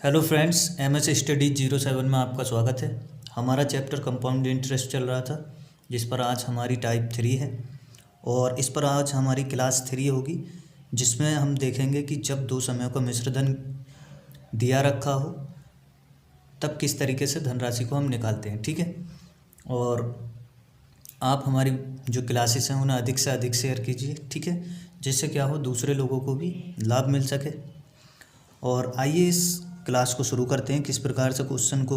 Hello friends, MS study 07 में आपका स्वागत है। हमारा चैप्टर कंपाउंड इंटरेस्ट चल रहा था, जिस पर आज हमारी टाइप 3 है और इस पर आज हमारी क्लास 3 होगी, जिसमें हम देखेंगे कि जब दो समयों का मिश्र धन दिया रखा हो तब किस तरीके से धनराशि को हम निकालते हैं। ठीक है, और आप हमारी जो क्लासेस हैं उन्हें अधिक से अधिक शेयर कीजिए। ठीक है, जिससे क्या हो दूसरे लोगों को भी लाभ मिल सके। और आइए इस क्लास को शुरू करते हैं। किस प्रकार से क्वेश्चन को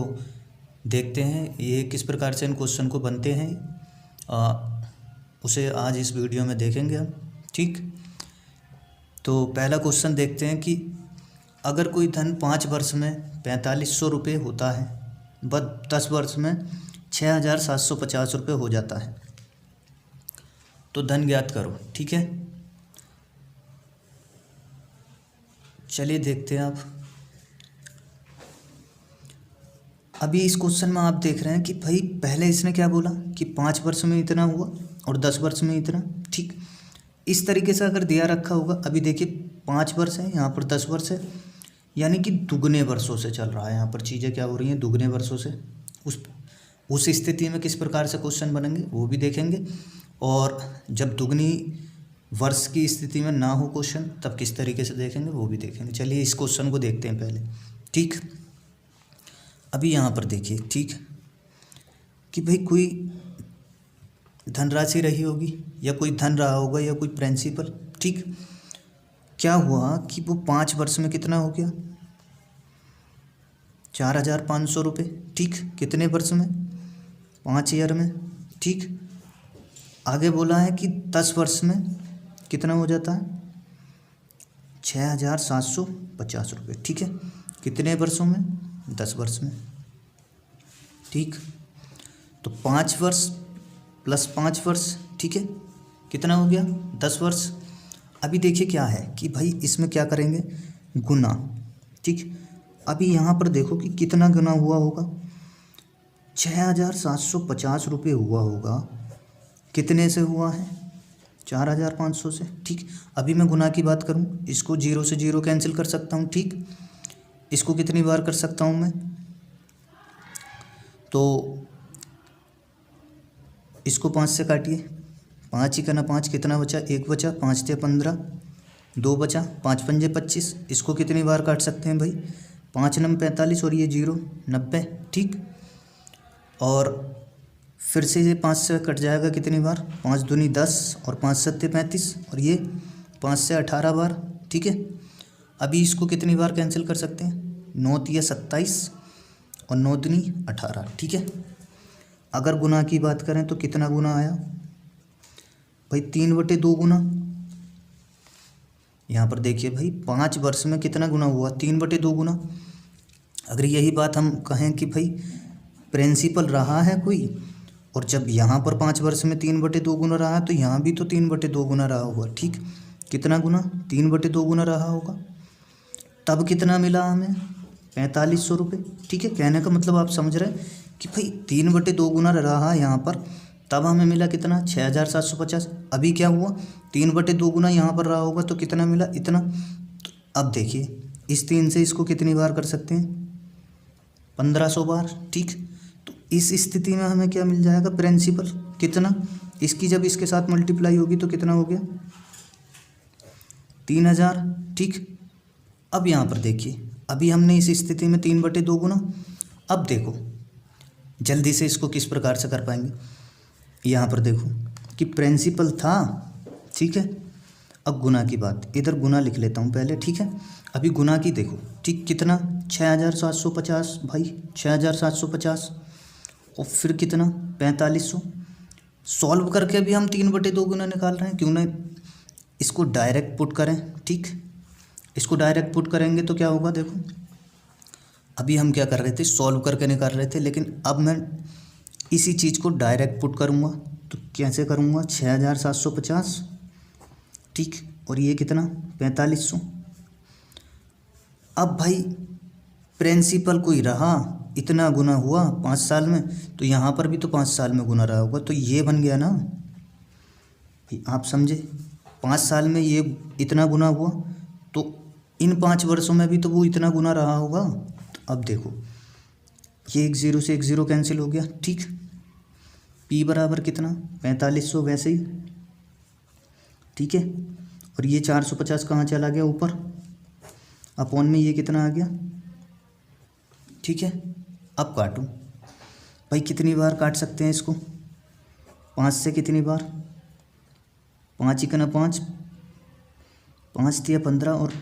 देखते हैं, ये किस प्रकार से इन क्वेश्चन को बनते हैं, उसे आज इस वीडियो में देखेंगे हम। ठीक, तो पहला क्वेश्चन देखते हैं कि अगर कोई धन 5 वर्ष में 4500 रुपये होता है व 10 वर्ष में 6750 रुपये हो जाता है, तो धन ज्ञात करो। ठीक है, चलिए देखते हैं। आप अभी इस क्वेश्चन में आप देख रहे हैं कि भाई पहले इसने क्या बोला कि 5 वर्ष में इतना हुआ और 10 वर्ष में इतना। ठीक, इस तरीके से अगर दिया रखा होगा, अभी देखिए 5 वर्ष है, यहाँ पर 10 वर्ष है, यानी कि दुगने वर्षों से चल रहा है। यहाँ पर चीज़ें क्या हो रही हैं, दुगने वर्षों से। उस स्थिति में किस प्रकार से क्वेश्चन बनेंगे वो भी देखेंगे, और जब दुगनी वर्ष की स्थिति में ना हो क्वेश्चन तब किस तरीके से देखेंगे वो भी देखेंगे। चलिए इस क्वेश्चन को देखते हैं पहले। ठीक, अभी यहाँ पर देखिए, ठीक, कि भाई कोई धनराशि रही होगी या कोई धन रहा होगा या कोई प्रिंसिपल। ठीक, क्या हुआ कि वो 5 वर्ष में कितना हो गया, 4500 रुपये। ठीक, कितने वर्ष में, 5 ईयर में। ठीक, आगे बोला है कि 10 वर्ष में कितना हो जाता है, 6750 रुपये। ठीक है, कितने वर्षों में, 10 वर्ष में। ठीक, तो 5 वर्ष प्लस 5 वर्ष, ठीक है, कितना हो गया, 10 वर्ष। अभी देखिए क्या है कि भाई इसमें क्या करेंगे, गुना। ठीक, अभी यहाँ पर देखो कि कितना गुना हुआ होगा, 6750 रुपये हुआ होगा। कितने से हुआ है, 4500 से। ठीक, अभी मैं गुना की बात करूँ, इसको 0 से 0 कैंसिल कर सकता हूँ। ठीक, इसको कितनी बार कर सकता हूँ मैं, तो इसको 5 से काटिए, 5 ही करना, 5 कितना बचा, 1 बचा, 5 × 15, 2 बचा, 5 × 5 = 25। इसको कितनी बार काट सकते हैं भाई, 5 × 9 = 45 और ये 0 90। ठीक, और फिर से ये 5 से कट जाएगा कितनी बार, 5 दूनी 10 और 5 7 35 और ये 5 से 18 बार। ठीक है, अभी इसको कितनी बार कैंसिल कर सकते हैं, 9 × 3 = 27 और 9 दूनी 18। ठीक है, अगर गुना की बात करें तो कितना गुना आया भाई, 3/2 गुना। यहाँ पर देखिए भाई 5 वर्ष में कितना गुना हुआ, 3/2 गुना। अगर यही बात हम कहें कि भाई प्रिंसिपल रहा है कोई, और जब यहाँ पर 5 वर्ष में 3/2 गुना रहा है तो यहाँ भी तो 3/2 गुना रहा होगा। ठीक, कितना गुना, 3/2 गुना रहा होगा। तब कितना मिला हमें, 4500 रुपये। ठीक है, कहने का मतलब आप समझ रहे हैं कि भाई 3/2 गुना रहा यहाँ पर, तब हमें मिला कितना, 6750। अभी क्या हुआ, 3/2 गुना यहाँ पर रहा होगा तो कितना मिला, इतना। तो अब देखिए इस 3 से इसको कितनी बार कर सकते हैं, 1500 बार। ठीक, तो इस स्थिति में हमें क्या मिल जाएगा, प्रिंसिपल कितना, इसकी जब इसके साथ मल्टीप्लाई होगी तो कितना हो गया, 3000। ठीक, अब यहाँ पर देखिए, अभी हमने इस स्थिति में 3/2 गुना। अब देखो जल्दी से इसको किस प्रकार से कर पाएंगे, यहाँ पर देखो कि प्रिंसिपल था। ठीक है, अब गुना की बात, इधर गुना लिख लेता हूँ पहले। ठीक है, अभी गुना की देखो, ठीक, कितना, 6750 भाई, 6750 और फिर कितना, 4500। सॉल्व करके भी हम 3/2 गुना निकाल रहे हैं, क्यों ना इसको डायरेक्ट पुट करें। ठीक, इसको डायरेक्ट पुट करेंगे तो क्या होगा, देखो अभी हम क्या कर रहे थे, सॉल्व करके निकाल रहे थे, लेकिन अब मैं इसी चीज़ को डायरेक्ट पुट करूँगा। तो कैसे करूँगा, 6750, ठीक, और ये कितना, 4500। अब भाई प्रिंसिपल कोई रहा, इतना गुना हुआ 5 साल में, तो यहाँ पर भी तो 5 साल में गुना रहा होगा, तो ये बन गया ना भाई, आप समझे, 5 साल में ये इतना गुना हुआ, तो इन 5 वर्षों में भी तो वो इतना गुना रहा होगा। अब देखो ये एक ज़ीरो से एक ज़ीरो कैंसिल हो गया, ठीक। P बराबर कितना 4500 वैसे ही, ठीक है। और ये 450 कहाँ चला गया ऊपर, अपॉन में ये कितना आ गया, ठीक है। अब काटो भाई, कितनी बार काट सकते हैं इसको, 5 से कितनी बार, 5 इकना 5, 5 तिया 15 और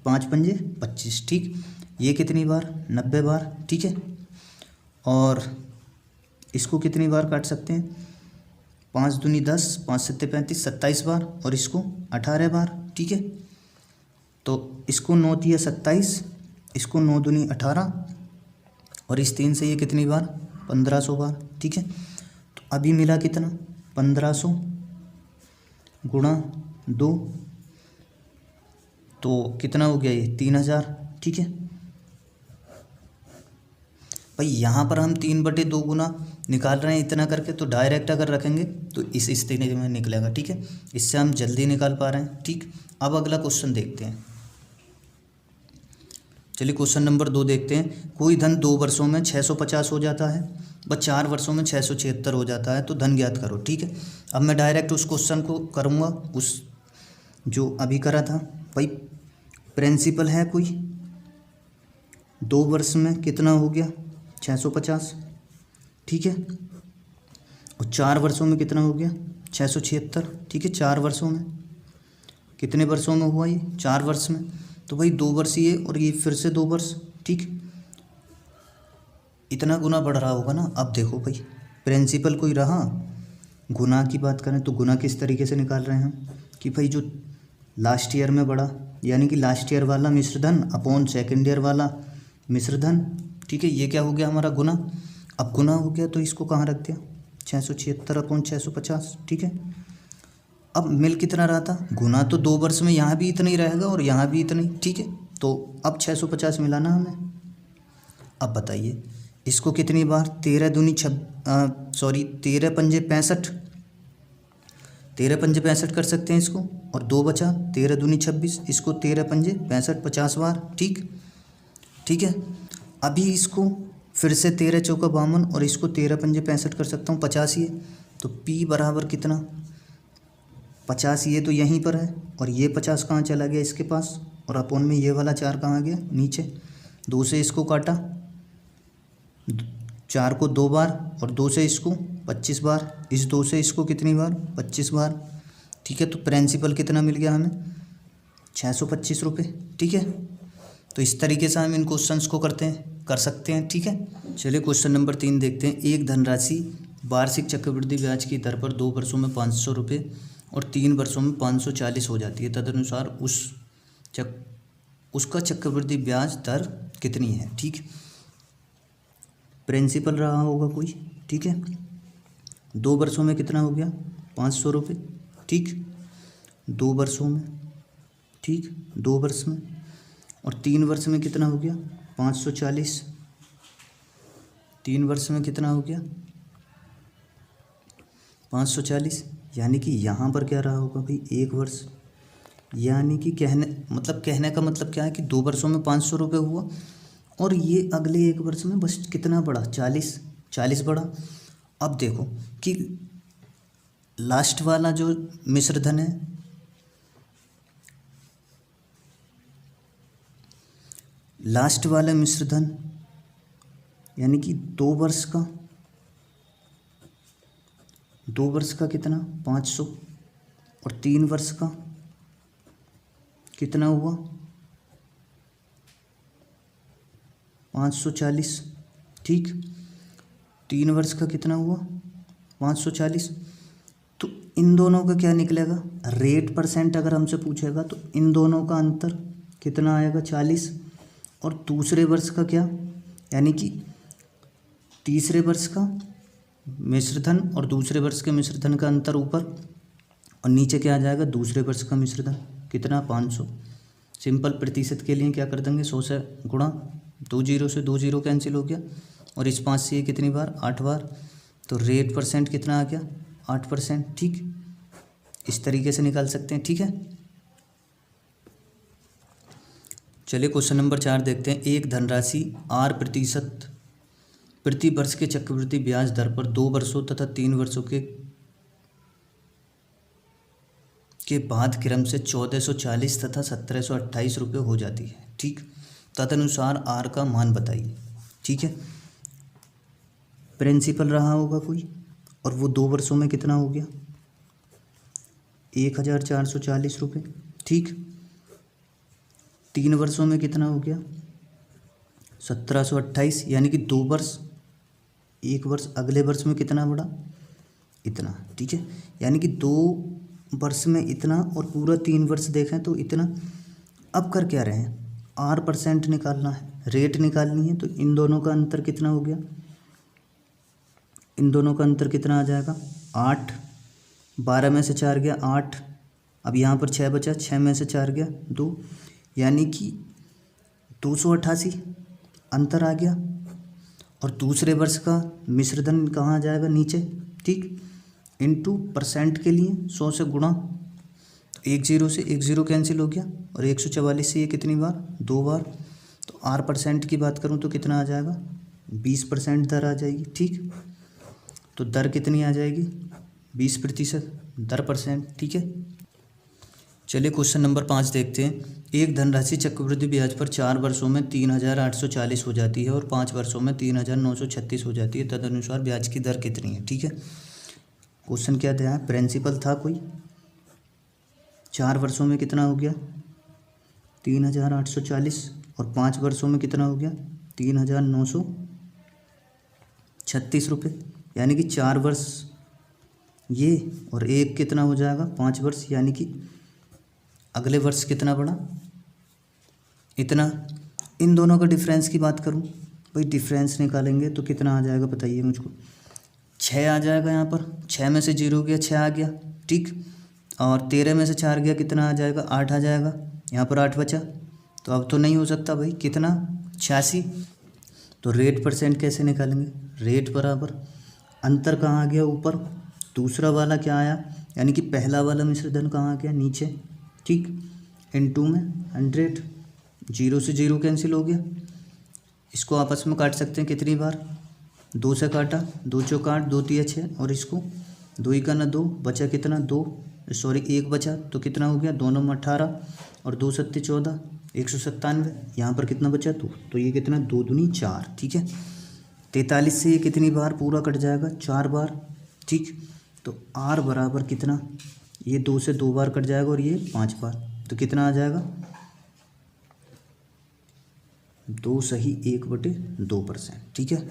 5 पंजे 25, ठीक। ये कितनी बार 90 बार, ठीक है। और इसको कितनी बार काट सकते हैं, 5 दूनी 10, 5 सत्ते 35, 27 बार, और इसको 18 बार, ठीक है। तो इसको 9 तिया 27, इसको 9 दूनी 18, और इस 3 से ये कितनी बार 1500 बार, ठीक है। तो अभी मिला कितना 1500 गुणा 2, तो कितना हो गया ये 3000, ठीक है। भाई यहाँ पर हम 3/2 गुना निकाल रहे हैं इतना करके, तो डायरेक्ट अगर रखेंगे तो इस स्थिति में निकलेगा, ठीक है। इससे हम जल्दी निकाल पा रहे हैं, ठीक। अब अगला क्वेश्चन देखते हैं, चलिए क्वेश्चन नंबर 2 देखते हैं। कोई धन 2 वर्षों में 650 हो जाता है व 4 वर्षों में 676 हो जाता है, तो धन ज्ञात करो, ठीक है। अब मैं डायरेक्ट उस क्वेश्चन को करूँगा उस जो अभी करा था। भाई प्रिंसिपल है कोई, 2 वर्ष में कितना हो गया 650, ठीक है। और 4 वर्षों में कितना हो गया 676, ठीक है। 4 वर्षों में, कितने वर्षों में हुआ ये 4 वर्ष में, तो भाई 2 वर्ष ये और ये फिर से 2 वर्ष, ठीक। इतना गुना बढ़ रहा होगा ना। अब देखो भाई प्रिंसिपल कोई रहा, गुना की बात करें तो गुना किस तरीके से निकाल रहे हैं हम कि भाई जो लास्ट ईयर में बढ़ा, यानी कि लास्ट ईयर वाला मिश्रधन अपॉन सेकेंड ईयर वाला मिश्रधन, ठीक है। ये क्या हो गया हमारा गुना। अब गुना हो गया तो इसको कहाँ रख दिया 676 अपॉन 650, ठीक है। अब मिल कितना रहा था, गुना तो 2 वर्ष में यहाँ भी इतना ही रहेगा और यहाँ भी इतना ही, ठीक है। तो अब 650 मिला ना हमें। अब बताइए इसको कितनी बार, 13 दूनी 13 पंजे 65, 13 पंजे 65 कर सकते हैं इसको, और 2 बचा 13 दूनी 26, इसको 13 पंजे 65 50 बार, ठीक, ठीक है। अभी इसको फिर से 13 चौका 52 और इसको 13 पंजे 65 कर सकता हूँ, 50 ये, तो P बराबर कितना 50, ये तो यहीं पर है, और ये 50 कहाँ चला गया इसके पास, और अपॉन में ये वाला 4 कहाँ गया नीचे, 2 से इसको काटा, 4 को 2 बार और 2 से इसको 25 बार, इस 2 से इसको कितनी बार 25 बार, ठीक है। तो प्रिंसिपल कितना मिल गया हमें 625 रुपये, ठीक है। तो इस तरीके से हम इन क्वेश्चंस को कर सकते हैं, ठीक है। चलिए क्वेश्चन नंबर 3 देखते हैं। एक धनराशि वार्षिक चक्रवृद्धि ब्याज की दर पर 2 वर्षों में 500 रुपये और 3 वर्षों में 540 हो जाती है, तदनुसार उसका चक्रवृद्धि ब्याज दर कितनी है, ठीक। प्रिंसिपल रहा होगा कोई, ठीक है। 2 वर्षों में कितना हो गया 500 रुपये, ठीक, 2 वर्षों में, ठीक, 2 वर्ष में, और 3 वर्ष में कितना हो गया 540, 3 वर्ष में कितना हो गया 540, यानी कि यहाँ पर क्या रहा होगा भाई 1 वर्ष, यानी कि कहने का मतलब क्या है कि 2 वर्षों में 500 रुपये हुआ, और ये अगले 1 वर्ष में बस कितना बढ़ा 40 बढ़ा। अब देखो कि लास्ट वाला जो मिश्रधन है, लास्ट वाला मिश्रधन यानी कि 2 वर्ष का कितना 500, और 3 वर्ष का कितना हुआ 540, ठीक, 3 वर्ष का कितना हुआ 540। तो इन दोनों का क्या निकलेगा, रेट परसेंट अगर हमसे पूछेगा तो इन दोनों का अंतर कितना आएगा 40, और दूसरे वर्ष का क्या, यानी कि तीसरे वर्ष का मिश्रधन और दूसरे वर्ष के मिश्रधन का अंतर ऊपर, और नीचे क्या आ जाएगा दूसरे वर्ष का मिश्रधन कितना 500। सिंपल प्रतिशत के लिए क्या कर देंगे 100 से गुणा, 2 जीरो से 2 जीरो कैंसिल हो गया, और इस 5 से ये कितनी बार 8 बार, तो रेट परसेंट कितना आ गया 8%, ठीक। इस तरीके से निकाल सकते हैं, ठीक है। चलिए क्वेश्चन नंबर 4 देखते हैं। एक धनराशि R% प्रति वर्ष के चक्रवृद्धि ब्याज दर पर 2 वर्षों तथा 3 वर्षों के बाद क्रम से 1440 तथा 1728 रुपये हो जाती है। ठीक, तदनुसार R का मान बताइए। ठीक है, प्रिंसिपल रहा होगा कोई, और वो 2 वर्षों में कितना हो गया, 1440 रुपये। ठीक, 3 वर्षों में कितना हो गया, 1728, यानी कि 2 वर्ष, 1 वर्ष अगले वर्ष में कितना बढ़ा, इतना। ठीक है, यानी कि 2 वर्ष में इतना और पूरा 3 वर्ष देखें तो इतना। अब कर क्या रहे हैं, R% निकालना है, रेट निकालनी है, तो इन दोनों का अंतर कितना हो गया, इन दोनों का अंतर कितना आ जाएगा, 8। 12 में से 4 गया 8, अब यहाँ पर 6 बचा, 6 में से 4 गया 2, यानी कि 288 अंतर आ गया। और दूसरे वर्ष का मिश्रधन कहाँ आ जाएगा, नीचे। ठीक, इनटू % के लिए 100 से गुणा, तो 1 0 से 1 0 कैंसिल हो गया, और 144 से ये कितनी बार, 2 बार। तो R% की बात करूँ तो कितना आ जाएगा, 20% दर आ जाएगी। ठीक, तो दर कितनी आ जाएगी, 20% दर %। ठीक है, चलिए क्वेश्चन नंबर 5 देखते हैं। एक धनराशि चक्रवृद्धि ब्याज पर 4 वर्षों में 3840 हो जाती है और 5 वर्षों में 3936 हो जाती है, तदनुसार ब्याज की दर कितनी है। ठीक है, क्वेश्चन क्या दिया है, प्रिंसिपल था कोई, 4 वर्षों में कितना हो गया, 3840, और 5 वर्षों में कितना हो गया, 3936 रुपये, यानी कि 4 वर्ष ये और एक कितना हो जाएगा, 5 वर्ष, यानी कि अगले वर्ष कितना बढ़ा, इतना। इन दोनों का डिफरेंस की बात करूं भाई, डिफरेंस निकालेंगे तो कितना आ जाएगा बताइए मुझको, 6 आ जाएगा यहाँ पर, 6 में से 0 गया 6 आ गया। ठीक, और 13 में से 4 गया कितना आ जाएगा, 8 आ जाएगा, यहाँ पर 8 बचा, तो अब तो नहीं हो सकता भाई, कितना, 86। तो रेट % कैसे निकालेंगे, रेट बराबर अंतर कहाँ आ गया, ऊपर, दूसरा वाला क्या आया, यानी कि पहला वाला मिश्रधन कहाँ आ गया, नीचे। ठीक, इनटू में 100, 0 से 0 कैंसिल हो गया, इसको आपस में काट सकते हैं कितनी बार, 2 से काटा, 2 चौक 8, 2 तिया 6, और इसको 2 ही का ना 2 बचा, कितना 2, सॉरी 1 बचा, तो कितना हो गया, 2 9 18, और 2 7 14, 197, यहाँ पर कितना बचा 2, तो ये कितना, 2 दूनी 4। ठीक है, 43 से ये कितनी बार पूरा कट जाएगा, 4 बार। ठीक, तो R बराबर कितना, ये 2 से 2 बार कट जाएगा और ये 5 बार, तो कितना आ जाएगा, 2 सही 1/2%। ठीक है,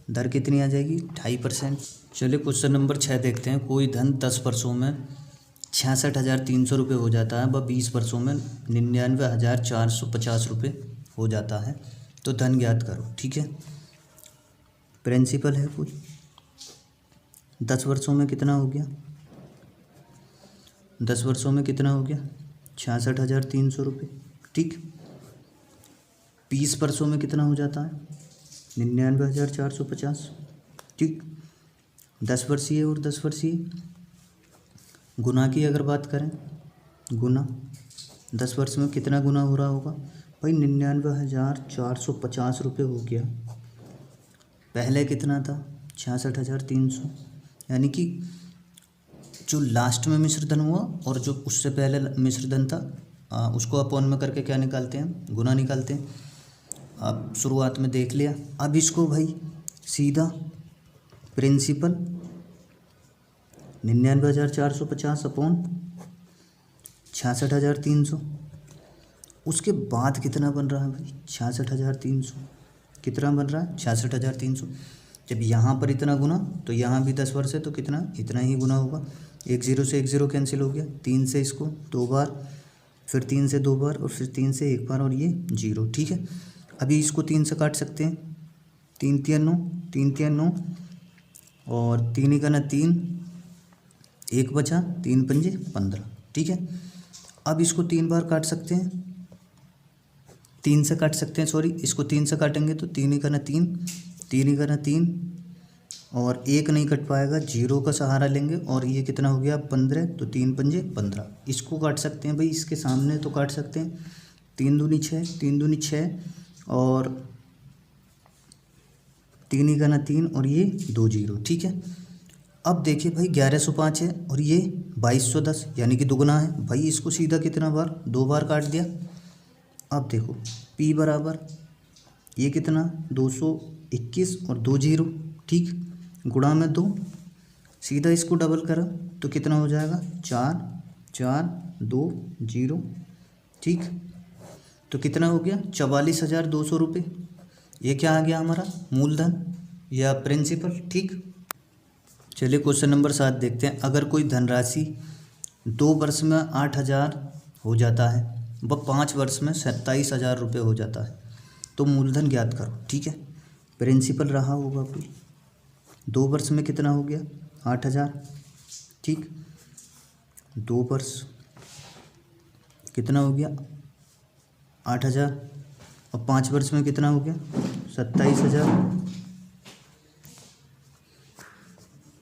दर कितनी आ जाएगी, 2.5%। चलिए क्वेश्चन नंबर 6 देखते हैं। कोई धन 10 वर्षों में 66,300 रुपये हो जाता है व 20 वर्षों में 99,450 रुपये हो जाता है, तो धन ज्ञात करो। ठीक है, प्रिंसिपल है कोई, 10 वर्षों में कितना हो गया, 10 वर्षों में कितना हो गया, 66,300 रुपये। ठीक, 20 वर्षों में कितना हो जाता है, 99,450। ठीक, 10 वर्षीय और 10 वर्षीय गुना की अगर बात करें, गुना 10 वर्ष में कितना गुना हो रहा होगा भाई, 99,450 रुपये हो गया, पहले कितना था, 66,300, यानी कि जो लास्ट में मिश्रधन हुआ और जो उससे पहले मिश्रधन था उसको अपॉन में करके क्या निकालते हैं, गुना निकालते हैं। अब शुरुआत में देख लिया, अब इसको भाई सीधा प्रिंसिपल 99,450 अपॉन 66,300, उसके बाद कितना बन रहा है भाई, 66,300, कितना बन रहा है, 66,300। जब यहाँ पर इतना गुना तो यहाँ भी 10 वर्ष है तो कितना, इतना ही गुना होगा। 1 0 से 1 0 कैंसिल हो गया, 3 से इसको 2 बार, फिर 3 से 2 बार, और फिर 3 से 1 बार, और ये 0। ठीक है, अभी इसको 3 से काट सकते हैं, 3 3 9, 3 3 9, और 3 ही का ना 3, 1 बचा, 3 पंजे 15। ठीक है, अब इसको 3 बार काट सकते हैं, 3 से काट सकते हैं, सॉरी इसको 3 से काटेंगे तो 3 ही का ना 3, 3 ही का ना 3, और 1 नहीं कट पाएगा, 0 का सहारा लेंगे, और ये कितना हो गया 15, तो 3 पंजे 15। इसको काट सकते हैं भाई, इसके सामने तो काट सकते हैं, तीन दूनी छः, तीन दूनी छः और तीन ही का ना तीन और ये 2 जीरो, ठीक है। अब देखिए भाई 1105 है और ये 2210 यानी कि दुगना है भाई। इसको सीधा कितना बार, 2 बार काट दिया। अब देखो P बराबर ये कितना 221 और 2 जीरो, ठीक, गुणा में 2, सीधा इसको डबल करा तो कितना हो जाएगा 4 4 2 जीरो, ठीक। तो कितना हो गया 44,200 रुपये। ये क्या आ गया हमारा मूलधन या प्रिंसिपल, ठीक। चलिए क्वेश्चन नंबर 7 देखते हैं। अगर कोई धनराशि 2 वर्ष में 8,000 हो जाता है व 5 वर्ष में 27,000 रुपये हो जाता है तो मूलधन ज्ञात करो, ठीक है। प्रिंसिपल रहा होगा कोई, 2 वर्ष में कितना हो गया 8,000, ठीक। 2 वर्ष कितना हो गया 8,000 और 5 वर्ष में कितना हो गया 27,000।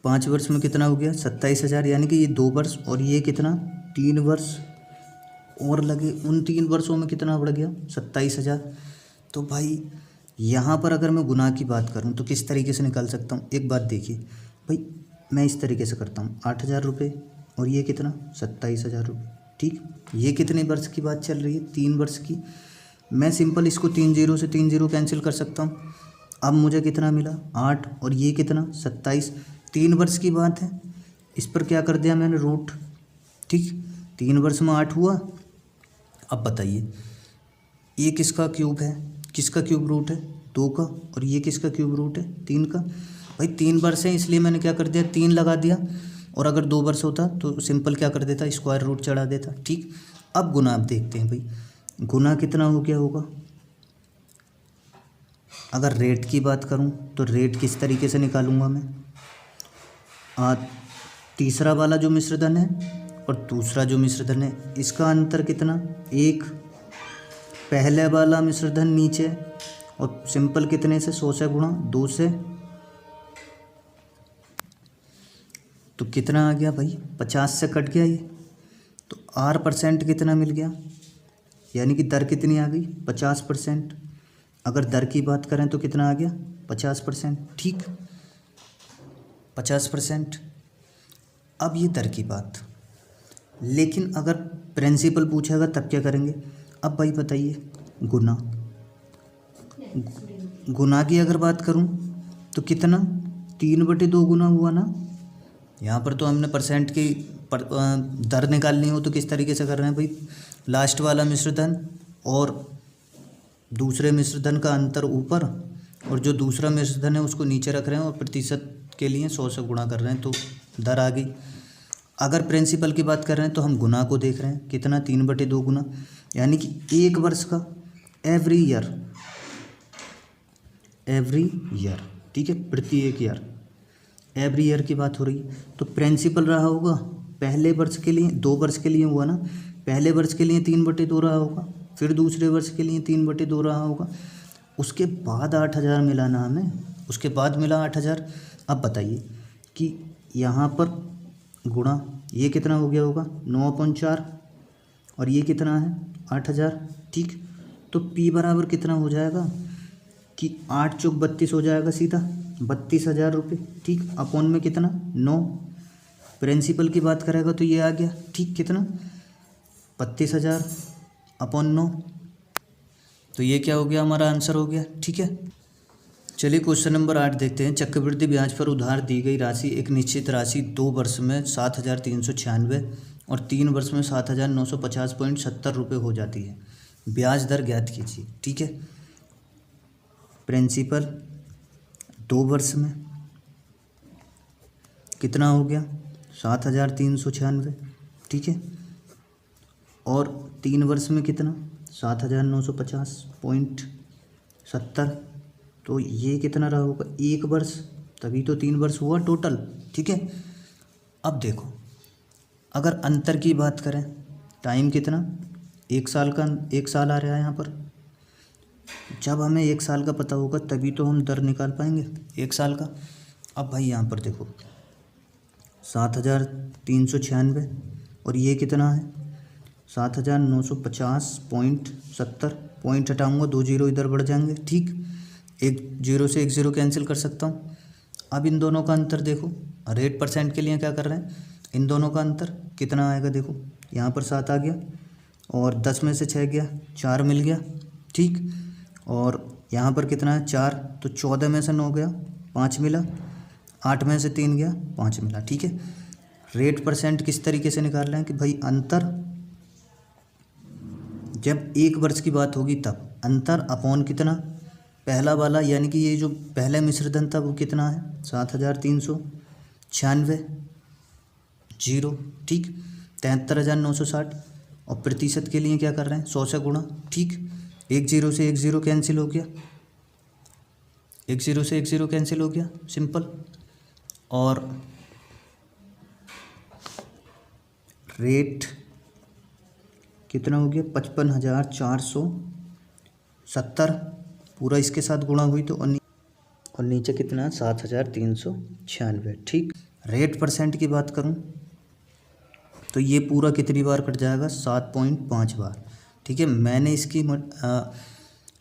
5 वर्ष में कितना हो गया 27,000 यानी कि ये 2 वर्ष और ये कितना 3 वर्ष और लगे, उन 3 वर्षों में कितना बढ़ गया 27,000। तो भाई यहाँ पर अगर मैं गुना की बात करूँ तो किस तरीके से निकाल सकता हूँ। एक बात देखिए भाई, मैं इस तरीके से करता हूँ 8,000 रुपये और ये कितना 27,000 रुपये, ठीक। ये कितने वर्ष की बात चल रही है 3 वर्ष की। मैं सिंपल इसको 3 जीरो से 3 जीरो कैंसिल कर सकता हूँ। अब मुझे कितना मिला 8 और ये कितना 27, 3 वर्ष की बात है। इस पर क्या कर दिया मैंने रूट, ठीक। 3 वर्ष में 8 हुआ। अब बताइए ये किसका क्यूब है, किसका क्यूब रूट है 2 का, और ये किसका क्यूब रूट है 3 का। भाई 3 वर्ष है इसलिए मैंने क्या कर दिया 3 लगा दिया, और अगर 2 वर्ष होता तो सिंपल क्या कर देता स्क्वायर रूट चढ़ा देता, ठीक। अब गुना आप देखते हैं भाई, गुना कितना हो गया होगा। अगर रेट की बात करूं तो रेट किस तरीके से निकालूंगा मैं। तीसरा वाला जो मिश्रधन है और दूसरा जो मिश्रधन है इसका अंतर कितना 1, पहले वाला मिश्रधन नीचे और सिंपल कितने से 100 से गुणा 2 से, तो कितना आ गया भाई 50 से कट गया ये, तो R% कितना मिल गया, यानी कि दर कितनी आ गई 50%। अगर दर की बात करें तो कितना आ गया 50%, ठीक 50%। अब ये दर की बात, लेकिन अगर प्रिंसिपल पूछेगा तब क्या करेंगे। अब भाई बताइए गुना, गुना की अगर बात करूं तो कितना 3/2 गुना हुआ ना। यहाँ पर तो हमने परसेंट की दर निकालनी हो तो किस तरीके से कर रहे हैं भाई, लास्ट वाला मिश्रधन और दूसरे मिश्रधन का अंतर ऊपर और जो दूसरा मिश्रधन है उसको नीचे रख रहे हैं और प्रतिशत के लिए 100 से गुणा कर रहे हैं तो दर आ गई। अगर प्रिंसिपल की बात कर रहे हैं तो हम गुना को देख रहे हैं कितना 3/2 गुना, यानी कि 1 वर्ष का एवरी ईयर, ठीक है, प्रत्येक ईयर, एवरी ईयर की बात हो रही है। तो प्रिंसिपल रहा होगा पहले वर्ष के लिए 2 वर्ष के लिए हुआ ना, पहले वर्ष के लिए 3/2 रहा होगा, फिर दूसरे वर्ष के लिए 3/2 रहा होगा, उसके बाद 8,000 मिला ना हमें, उसके बाद मिला 8,000। अब बताइए कि यहाँ पर गुणा ये कितना हो गया होगा 9/4 और ये कितना है 8,000, ठीक। तो P बराबर कितना हो जाएगा कि 8 चौक 32 हो जाएगा सीधा 32,000 रुपये, ठीक। अपॉन में कितना 9, प्रिंसिपल की बात करेगा तो ये आ गया, ठीक, कितना 32,000 अपॉन 9, तो ये क्या हो गया हमारा आंसर हो गया, ठीक है। चलिए क्वेश्चन नंबर 8 देखते हैं। चक्रवृद्धि ब्याज पर उधार दी गई राशि एक निश्चित राशि 2 वर्ष में 7,396 और 3 वर्ष में 7,950.70 रुपये हो जाती है। ब्याज दर ज्ञात कीजिए, ठीक है। प्रिंसिपल 2 वर्ष में कितना हो गया 7,396, ठीक है, और 3 वर्ष में कितना 7,950.70, तो ये कितना रहा होगा 1 वर्ष, तभी तो 3 वर्ष हुआ टोटल, ठीक है। अब देखो अगर अंतर की बात करें, टाइम कितना 1 साल का, 1 साल आ रहा है यहाँ पर। जब हमें 1 साल का पता होगा तभी तो हम दर निकाल पाएंगे 1 साल का। अब भाई यहाँ पर देखो 7,396 और ये कितना है 7,950.70 पॉइंट हटाऊँगा, 2 जीरो इधर बढ़ जाएंगे, ठीक। एक जीरो से एक जीरो कैंसिल कर सकता हूँ। अब इन दोनों का अंतर देखो, रेट परसेंट के लिए क्या कर रहे हैं, इन दोनों का अंतर कितना आएगा देखो, यहाँ पर 7 आ गया और 10 में से 6 गया, 4 मिल गया, ठीक। और यहाँ पर कितना है 4, तो 14 में से 9 गया, 5 मिला, 8 में से 3 गया, 5 मिला, ठीक है। रेट परसेंट किस तरीके से निकाल रहे हैं कि भाई अंतर जब 1 वर्ष की बात होगी तब अंतर अपॉन कितना, पहला वाला यानी कि ये जो पहले मिश्रधन था वो कितना है 7,396 जीरो, ठीक। 73,960 और प्रतिशत के लिए क्या कर रहे हैं 100 से गुणा, ठीक। एक जीरो से एक जीरो कैंसिल हो गया, एक जीरो से एक जीरो कैंसिल हो गया, सिंपल। और रेट कितना हो गया 55,470, पूरा इसके साथ गुणा हुई तो और नीचे कितना 7,396, ठीक। रेट परसेंट की बात करूं तो ये पूरा कितनी बार कट जाएगा 7.5 बार, ठीक है। मैंने इसकी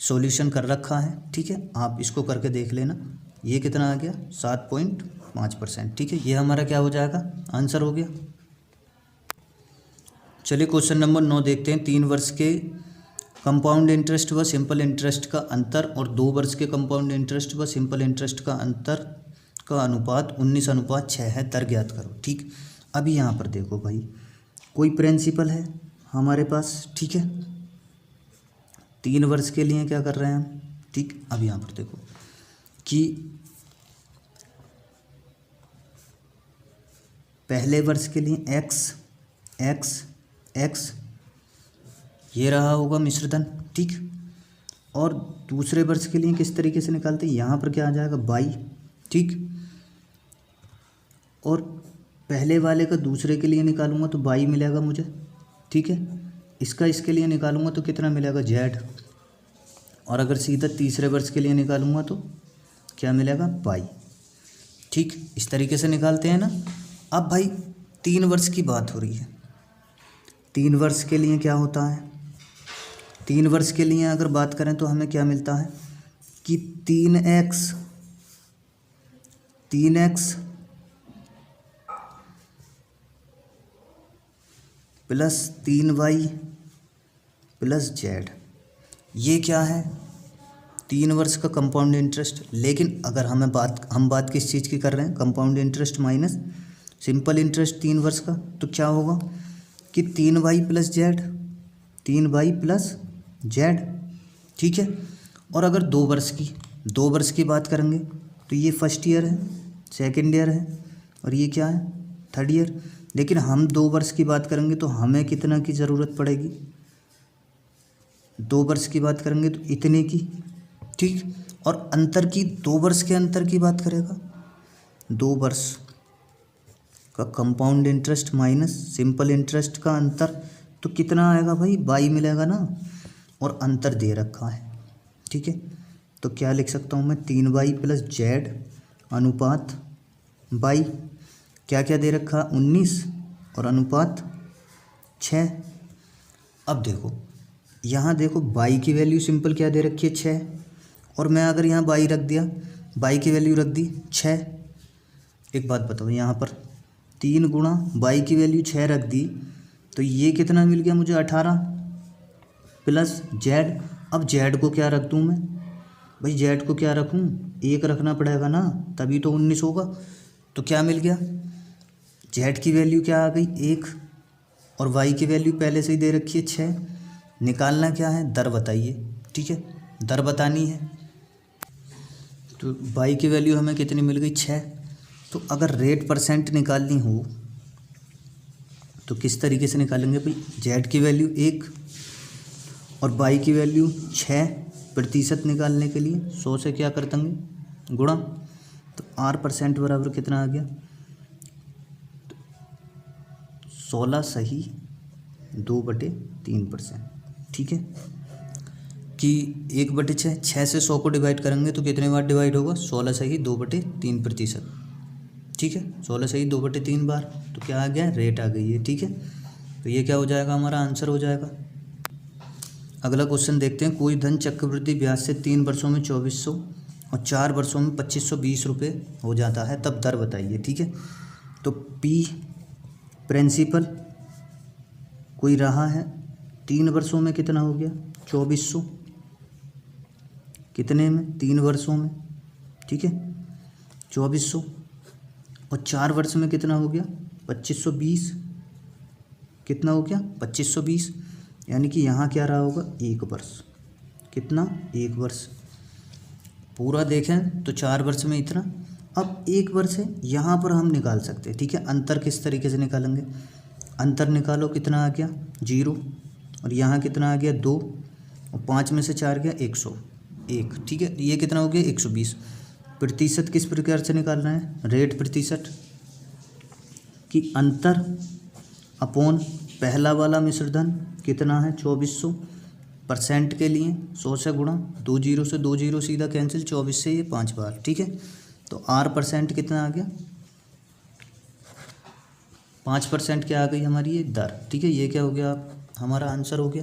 सॉल्यूशन कर रखा है, ठीक है, आप इसको करके देख लेना। ये कितना आ गया 7.5%, ठीक है। ये हमारा क्या हो जाएगा, आंसर हो गया। चलिए क्वेश्चन नंबर 9 देखते हैं। 3 वर्ष के कंपाउंड इंटरेस्ट व सिंपल इंटरेस्ट का अंतर और 2 वर्ष के कंपाउंड इंटरेस्ट व सिंपल इंटरेस्ट का अंतर का अनुपात 19:6 है, दर ज्ञात करो, ठीक। अभी यहाँ पर देखो भाई, कोई प्रिंसिपल है हमारे पास, ठीक है। 3 वर्ष के लिए क्या कर रहे हैं हम, ठीक। अब यहाँ पर देखो कि पहले वर्ष के लिए एक्स एक्स एक्स ये रहा होगा मिश्रधन, ठीक। और दूसरे वर्ष के लिए किस तरीके से निकालते हैं, यहाँ पर क्या आ जाएगा बाई, ठीक। और पहले वाले का दूसरे के लिए निकालूंगा तो बाई मिलेगा मुझे, ठीक है। इसका इसके लिए निकालूंगा तो कितना मिलेगा जेड, और अगर सीधा तीसरे वर्ष के लिए निकालूंगा तो क्या मिलेगा बाई, ठीक। इस तरीके से निकालते हैं ना। अब भाई 3 वर्ष की बात हो रही है, 3 वर्ष के लिए क्या होता है, 3 वर्ष के लिए अगर बात करें तो हमें क्या मिलता है कि 3x plus 3y plus Z, ये क्या है 3 वर्ष का कंपाउंड इंटरेस्ट। लेकिन अगर हम बात किस चीज़ की कर रहे हैं, compound interest minus simple interest 3 वर्ष का, तो क्या होगा कि 3y plus Z, 3y plus Z, ठीक है। और अगर 2 वर्ष की बात करेंगे तो ये फर्स्ट ईयर है, सेकंड ईयर है, और ये क्या है थर्ड ईयर। लेकिन हम 2 वर्ष की बात करेंगे तो हमें कितना की ज़रूरत पड़ेगी, 2 वर्ष की बात करेंगे तो इतने की, ठीक। और अंतर की 2 वर्ष के अंतर की बात करेगा, 2 वर्ष का compound interest minus simple interest का अंतर तो कितना आएगा भाई बाई मिलेगा ना, और अंतर दे रखा है, ठीक है। तो क्या लिख सकता हूँ मैं 3y प्लस जेड अनुपात बाई क्या क्या दे रखा 19 और अनुपात 6। अब देखो यहाँ देखो बाई की वैल्यू सिंपल क्या दे रखी है 6, और मैं अगर यहाँ बाई रख दिया, बाई की वैल्यू रख दी 6। एक बात बताओ, यहाँ पर 3 गुणा बाई की वैल्यू 6 रख दी तो ये कितना मिल गया मुझे 18 प्लस जेड। अब जेड को क्या रख दूँ मैं भाई, जेड को क्या रखूँ 1 रखना पड़ेगा ना, तभी तो 19 होगा। तो क्या मिल गया, जेड की वैल्यू क्या आ गई 1, और वाई की वैल्यू पहले से ही दे रखी है 6। निकालना क्या है दर बताइए, ठीक है, दर बतानी है। तो वाई की वैल्यू हमें कितनी मिल गई 6। तो अगर रेट परसेंट निकालनी हो तो किस तरीके से निकालेंगे भाई, जेड की वैल्यू 1 और वाई की वैल्यू 6, प्रतिशत निकालने के लिए 100 से क्या कर देंगे गुणा, तो R% बराबर कितना आ गया 16 सही 2/3%, ठीक है। कि 1/6, 6 से 100 को डिवाइड करेंगे तो कितने बार डिवाइड होगा 16 सही 2/3%, ठीक है। 16 सही 2/3 बार, तो क्या आ गया रेट आ गई है, ठीक है। तो ये क्या हो जाएगा, हमारा आंसर हो जाएगा। अगला क्वेश्चन देखते हैं। कोई धन चक्रवृद्धि ब्याज से 3 वर्षों में 2400 और 4 वर्षों में 2520 रुपये हो जाता है, तब दर बताइए। ठीक है, तो पी प्रिंसिपल कोई रहा है 3 वर्षों में कितना हो गया 2400, कितने में 3 वर्षों में, ठीक है 2400, और 4 वर्ष में कितना हो गया 2520, कितना हो गया 2520, यानी कि यहाँ क्या रहा होगा 1 वर्ष, कितना 1 वर्ष। पूरा देखें तो 4 वर्ष में इतना, अब 1 वर्ष है, यहाँ पर हम निकाल सकते हैं। ठीक है, अंतर किस तरीके से निकालेंगे, अंतर निकालो, कितना आ गया 0, और यहाँ कितना आ गया 2, और 5 में से 4 गया 101। ठीक है, ये कितना हो गया 120। प्रतिशत किस प्रकार से निकालना है, रेट प्रतिशत कि अंतर अपॉन पहला वाला मिश्र धन कितना है 2400, परसेंट के लिए 100 से गुणा, 2 जीरो से 2 जीरो सीधा कैंसिल, 24 से ये 5 बार। ठीक है, तो R% कितना आ गया 5% क्या आ गई हमारी ये दर। ठीक है, ये क्या हो गया हमारा आंसर हो गया।